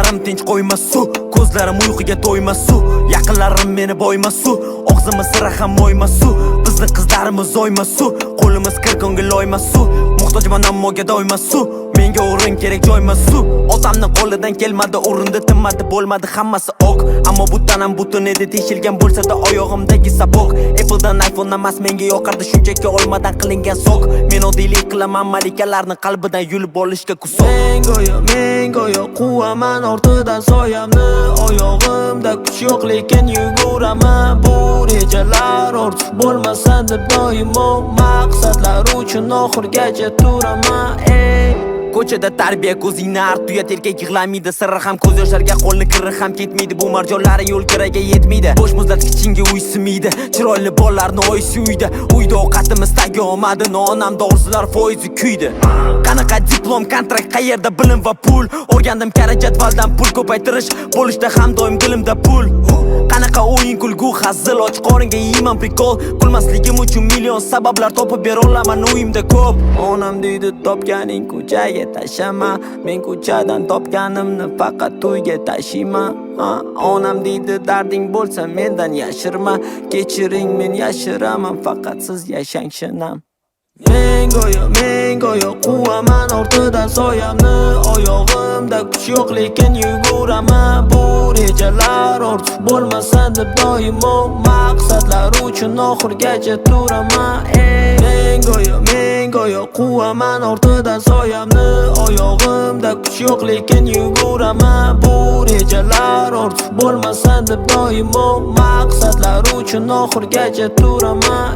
Ko'zlarim tinch qo'ymasu, ko'zlarim uyquga to'ymasu, yaqinlarim meni boymasu, og'zimiz sira ham moymasu, bizni qizlarimiz oymasu, qo'limiz kir ko'ngil oymasu, muhtojman ammoga doymasu, menga o'rin kerak joymasu. Otamni qo'lidan kelmadi, o'rinda tinmadi, bo'lmadi hammasi ok, ammo bu tanam butun edi, teshilgan bo'lsa-da oyog'imdagi sapok. Apple'dan iPhone emas, menga yoqardi shunchaki olmadan qilingan sok. Men oddiylik qilaman, malikalarni qalbidan yulib olishga kusok. Men go'yo quvaman ortidan soyamni, oyog'imda kuch yo'q lekin yuguraman. Bu rejalar ortiq bo'lmasin deb doimo maqsadlar uchun oxirgacha turaman. Ko'chada tarbiya ko'zingni art, tuyat erkak yig'lamaydi, sirri ham ko'z yoshlarga qo'lni kiri ham ketmaydi. Bu marjonlari yo'l kiraga yetmaydi, bo'sh muzlatkichingga uysimaydi, chiroyli bolalarni oysi uyda, uyda ovqatimiz tagi omadi, nonamda orzular foizi kuydi. Qanaqa diplom, kontrakt, qayerda bilim va pul, o'rgandim kara jadvaldan pul ko'paytirish, bo'lishda ham doim dilimda pul. Qanaqa o'yin, kulgu, hazil, och qoringa yeyman prikol, kulmasligim uchun million sabablar topib bera olaman uyimda ko'p. Onam deydi topganing ko'chaga tashama, men ko'chadan topganimni faqat to'yga tashiyman. Onam deydi darding bo'lsa mendan yashirma, kechiring men yashiraman, faqat siz yashang shinam. Men go'yo quvaman ortidan soyamni, oyog'imda kuch yo'q lekin yuguraman. Bu rejalar ortiq bo'lmasin deb doimo maqsadlar uchun oxirgacha turaman. Men go'yo quvaman ortidan soyamni, oyog'imda kuch yo'q lekin yuguraman. Bu rejalar ortiq bo'lmasin deb doimo maqsadlar uchun oxirgacha turaman.